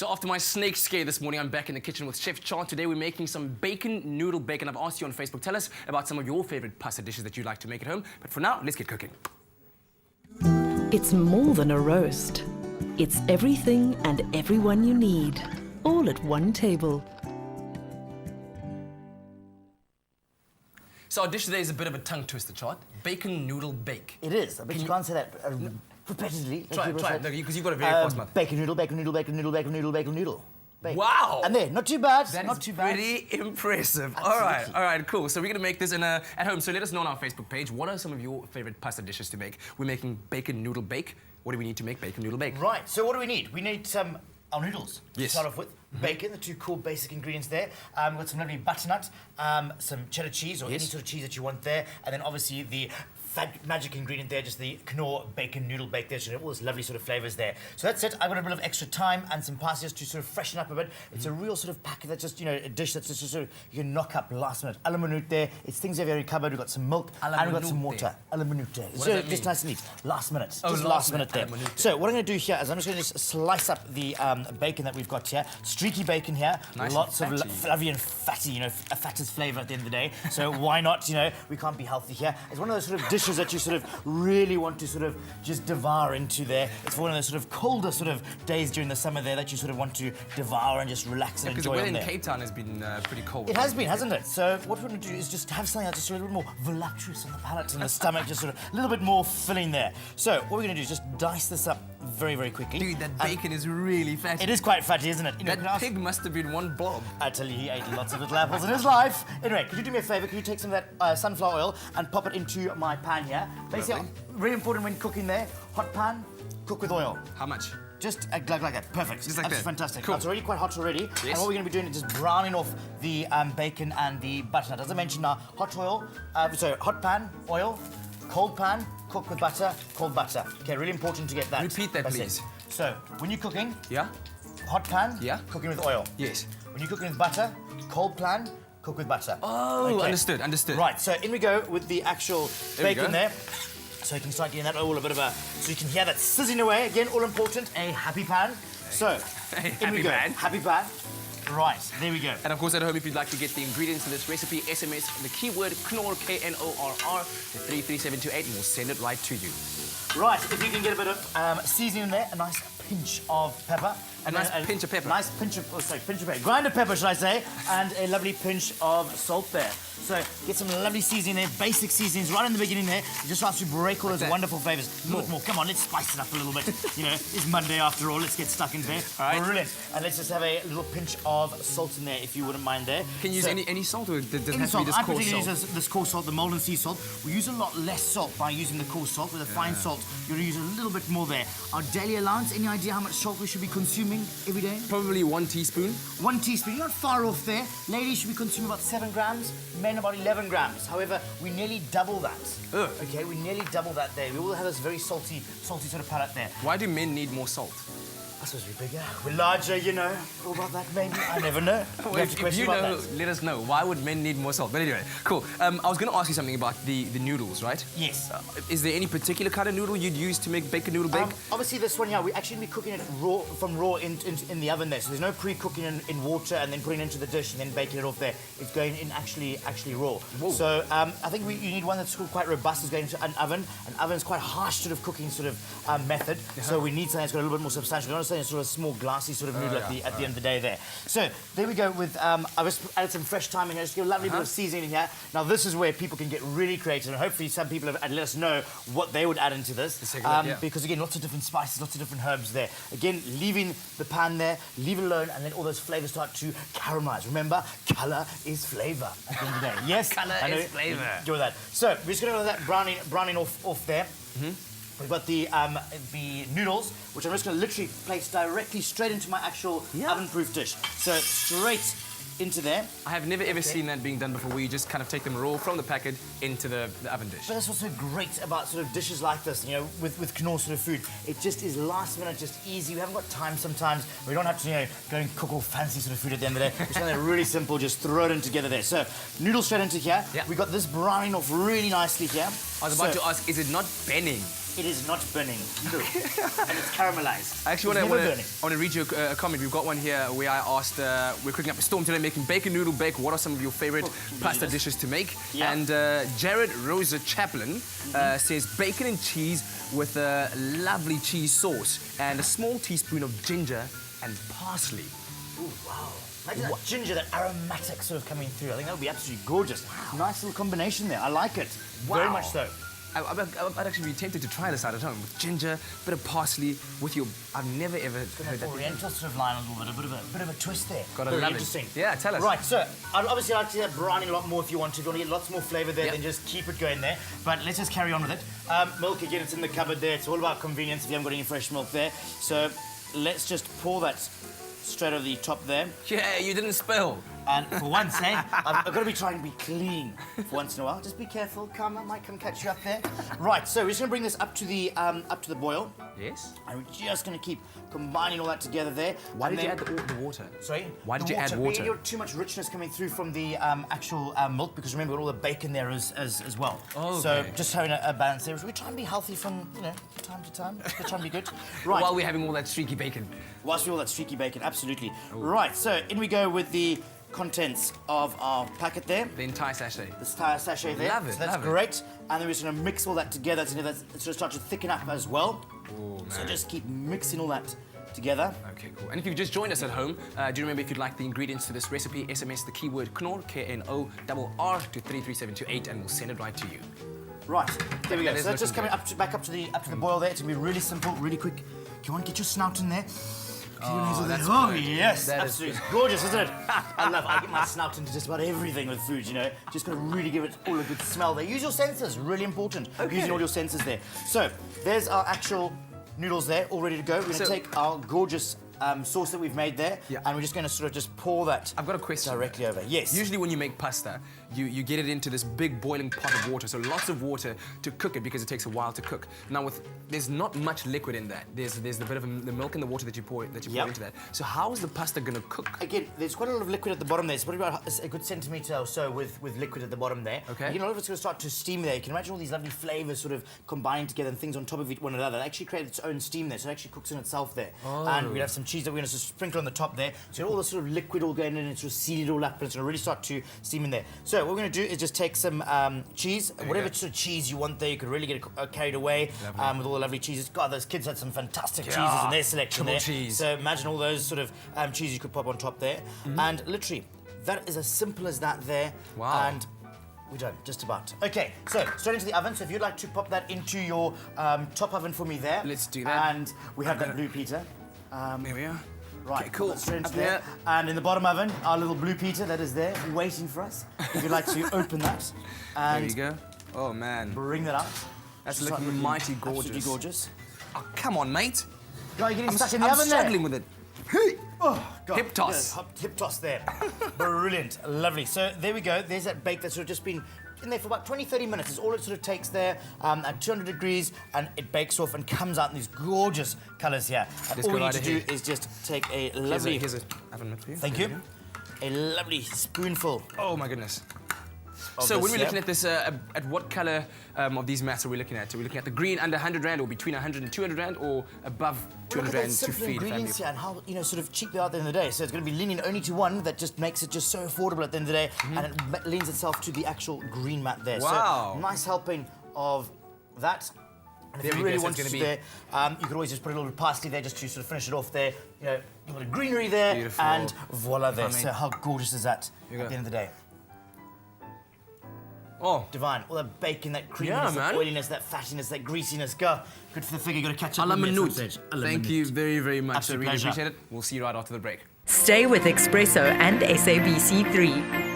So after my snake scare this morning, I'm back in the kitchen with Chef Tjaard. Today we're making some bacon noodle bake, and I've asked you on Facebook, tell us about some of your favorite pasta dishes that you like to make at home. But for now, let's get cooking. It's more than a roast. It's everything and everyone you need, all at one table. So our dish today is a bit of a tongue twister, Tjaard. Bacon noodle bake. It is. I bet you can't say that repetitively. Try it, because you've got a very fast mouth. Bacon noodle, bacon noodle, bacon noodle, bacon noodle, bacon noodle. Bake. Wow! And there, not too bad. That not is too bad. pretty impressive. Absolutely. All right, cool. So we're going to make this at home. So let us know on our Facebook page, what are some of your favorite pasta dishes to make? We're making bacon noodle bake. What do we need to make bacon noodle bake? Right, so what do we need? We need our noodles to Yes. start off with. Bacon, the two cool basic ingredients there. We've got some lovely butternut, some cheddar cheese or any sort of cheese that you want there. And then obviously the magic ingredient there, just the Knorr bacon noodle bake there. So all those lovely sort of flavours there. So that's it. I've got a bit of extra time and some pastas to sort of freshen up a bit. It's a real sort of packet that's just, a dish that's just sort of, you can knock up last minute. A la minute there. It's things they've already covered. We've got some milk and we've got some water. A la minute. So just nice and neat. Last minute. Oh, just last minute there. So So what I'm going to do here is I'm just going to slice up the bacon that we've got here. Streaky bacon here. Nice Lots and of fatty. fluffy and fatty, a fattest flavour at the end of the day. So why not, we can't be healthy here. It's one of those sort of dishes that you sort of really want to sort of just devour into there. It's one of those sort of colder sort of days during the summer there that you sort of want to devour and just relax and Because the enjoy weather on in there. Cape Town has been pretty cold. It has been, hasn't it? So what we're going to do is just have something that's just a little bit more voluptuous on the palate and the stomach, just sort of a little bit more filling there. So what we're going to do is just dice this up very, very quickly. Dude, that bacon is really fatty. It is quite fatty, isn't it? That pig must have been one blob. I tell you, he ate lots of little apples in his life. Anyway, could you do me a favour? Could you take some of that sunflower oil and pop it into my pan here? Basically, really important when cooking there, hot pan, cook with oil. How much? Just like that, perfect. Just like That's that. fantastic. Cool. It's already quite hot already. Yes. And what we're going to be doing is just browning off the bacon and the butternut. As I mentioned now, hot pan, oil, cold pan, cook with butter, cold butter. Okay, really important to get that. Repeat that, That's please. it. So, when you're cooking, Yeah? hot pan, Yeah. cooking with oil. Yes. When you're cooking with butter, cold pan, cook with butter. Oh, Okay. understood. Right, so in we go with the actual There we bacon go. there. So you can start getting that oil a bit of a... So you can hear that sizzling away. Again, all important, a happy pan. So, in happy we go. pan. Happy pan. Right, there we go. And of course, at home, if you'd like to get the ingredients to this recipe, SMS the keyword Knorr, K-N-O-R-R, to 33728, and we'll send it right to you. Right, if you can get a bit of seasoning in there, a nice pinch of pepper. A nice pinch of pepper. Nice pinch of pepper. Grinded pepper, should I say, and a lovely pinch of salt there. So get some lovely seasoning there, basic seasonings right in the beginning there. You just have to break all those wonderful flavours. More. Come on, let's spice it up a little bit. It's Monday after all. Let's get stuck in there. All right. Brilliant. And let's just have a little pinch of salt in there, if you wouldn't mind there. Can you use any salt, or does it Any have to salt. be I this coarse particularly salt? use this coarse salt, the Molden sea salt. We use a lot less salt by using the coarse salt. With a fine salt, you're going to use a little bit more there. Our daily allowance, any idea how much salt we should be consuming every day? Probably 1 teaspoon. 1 teaspoon, you're not far off there. Ladies should be consuming about 7 grams, men about 11 grams. However, we nearly double that. Ugh. Okay, we nearly double that there. We all have this very salty sort of palate there. Why do men need more salt? I suppose we're bigger, we're larger, All about that, maybe. I never know. Well, We have to if question you about know, that. let us know. Why would men need more salt? But anyway, cool. I was going to ask you something about the noodles, right? Yes. Is there any particular kind of noodle you'd use to make bacon noodle bake? Obviously, this one, we're actually be cooking it raw in the oven there. So there's no pre-cooking in water and then putting it into the dish and then baking it off there. It's going in actually raw. Whoa. So I think you need one that's quite robust. It's going into an oven. An oven is quite a harsh sort of cooking sort of method. So we need something that's got a little bit more substantial. We don't want something that's sort of a small glassy sort of noodle at the end of the day there. So there we go with, I've just added some fresh thyme in here, just give a lovely bit of seasoning in here. Now this is where people can get really creative, and hopefully some people have let us know what they would add into this. Because again, lots of different spices, lots of different herbs there. Again, leaving the pan there, leave it alone, and then all those flavours start to caramelize. Remember, colour is flavour at the end of the day. Yes? Colour is flavour. Enjoy that. So we're just going to let that browning off there. We've got the noodles, which I'm just going to literally place directly straight into my actual oven-proof dish. So straight into there. I have never ever seen that being done before, where you just kind of take them raw from the packet into the oven dish. But that's what's so great about sort of dishes like this, with Knorr sort of food. It just is last minute, just easy. We haven't got time sometimes. We don't have to, go and cook all fancy sort of food at the end of the day. It's something really simple, just throw it in together there. So, noodles straight into here. Yeah. We got this browning off really nicely here. I was about to ask, is it not benning? It is not burning. No. And it's caramelized. I actually It's never burning. want to read you a comment. We've got one here where I asked, we're cooking up a storm today, making bacon noodle bake. What are some of your favorite pasta dishes to make? Yeah. And Jared Rosa Chaplin says bacon and cheese with a lovely cheese sauce and a small teaspoon of ginger and parsley. Ooh, wow. Imagine that ginger, that aromatic sort of coming through. I think that would be absolutely gorgeous. Wow. Nice little combination there. I like it. Wow. Very much so. I'd actually be tempted to try this out at home with ginger, bit of parsley, with your. I've never ever heard that. Oriental sort of line a little bit, a bit of a twist there. Gotta Very love it. interesting. Yeah, tell us. Right, so I'd obviously like to see that browning a lot more if you want to. If you want to get lots more flavour there, Yep. then just keep it going there. But let's just carry on with it. Milk, again, it's in the cupboard there. It's all about convenience if you haven't got any fresh milk there. So let's just pour that straight over the top there. Yeah, you didn't spill. And for once, I've got to be trying to be clean for once in a while. Just be careful. Come, I might come catch you up there. Right, so we're just going to bring this up to the boil. Yes. And we're just going to keep combining all that together there. Why And did you then- add the water? Sorry? Why did you add We water? need too much richness coming through from the actual milk because remember, we've got all the bacon there as well. Oh, So okay. just having a balance there. We try and be healthy from, time to time. We try and be good. Right. While we're having all that streaky bacon. Whilst we all that streaky bacon, absolutely. Right, so in we go with the contents of our packet there. The entire sachet. This entire sachet there. Love it, So that's love it. great. And then we're just going to mix all that together. It's going to start to thicken up as well. Oh, man. So just keep mixing all that together. Okay, cool. And if you've just joined us at home, do you remember if you'd like the ingredients to this recipe, SMS the keyword KNOR, KNORR, to 33728 and we'll send it right to you. Right, there we go. That is So that's just looking coming back up to the boil there. It's going to be really simple, really quick. Come on, get your snout in there. Oh, that's oh good. yes, That is absolutely gorgeous, isn't it? I get my snout into just about everything with food, Just got to really give it all a good smell there. Use your senses, really important. Okay. Using all your senses there. So, there's our actual noodles there, all ready to go. We're going to take our gorgeous sauce that we've made there, Yeah. and we're just going to sort of just pour that I've got a question. directly over. Yes. Usually when you make pasta, you get it into this big boiling pot of water, so lots of water to cook it because it takes a while to cook. Now there's not much liquid in that. There's the bit of the milk and the water that you pour Yep. into that. So how is the pasta gonna cook? Again, there's quite a lot of liquid at the bottom there. It's probably about a good centimetre or so with liquid at the bottom there. Okay. Again, a lot of it's going to start to steam there. You can imagine all these lovely flavours sort of combining together and things on top of one another. It actually creates its own steam there, so it actually cooks in itself there. Oh. And we're going to have some cheese that we're going to sprinkle on the top there. So all the sort of liquid all going in and sort of seal it all up, and it's going to really start to steam in there. So what we're going to do is just take some cheese, whatever go. sort of cheese you want there. You could really get it carried away with all the lovely cheeses. God, those kids had some fantastic cheeses in their selection triple there. cheese. So imagine all those sort of cheese you could pop on top there. And literally, that is as simple as that there. Wow. And we're done, just about. Okay, so straight into the oven. So if you'd like to pop that into your top oven for me there. Let's do that. And we have that blue Peter. There we are. Right, Okay, cool. put that straight into Up there. there. And in the bottom oven, our little blue Peter that is there, waiting for us. If you'd like to open that There and you go. Oh man, bring that out. that's Just looking like mighty Absolutely gorgeous. gorgeous. Oh, come on, mate. God, you're getting I'm, stuck in the I'm oven struggling there. with it. Oh, God. Hip toss. Yeah, hip toss there. Brilliant. Lovely. So there we go. There's that bake that's sort of just been in there for about 20-30 minutes. It's all it sort of takes there at 200 degrees, and it bakes off and comes out in these gorgeous colours here. And Let's all go we need right to do ahead. is just take a lovely... Here's a oven mitt for you. Thank There you. we go. A lovely spoonful. Oh my goodness. Of So this, when we're yeah. looking at this, at what colour of these mats are we looking at? Are we looking at the green under 100 Rand or between 100 and 200 Rand or above Look 200 at Rand those to simple feed ingredients family? here and how sort of cheap they are at the end of the day. So it's going to be leaning only to one that just makes it just so affordable at the end of the day, and it leans itself to the actual green mat there. Wow. So nice helping of that. And if There you we go, really so want it's to gonna do there, you could always just put a little bit of parsley there just to sort of finish it off there. You've got a greenery there, Beautiful. and voila there. Yummy. So how gorgeous is that you go. at the end of the day? Oh, Divine. All that bacon, that creaminess, Yeah, that man. oiliness, that fattiness, that greasiness. Go. Good for the figure. You've got to catch up a la with me at some minute. stage. A la Thank minute. you very, very much. Absolute I really pleasure. appreciate it. We'll see you right after the break. Stay with eXpresso and SABC3.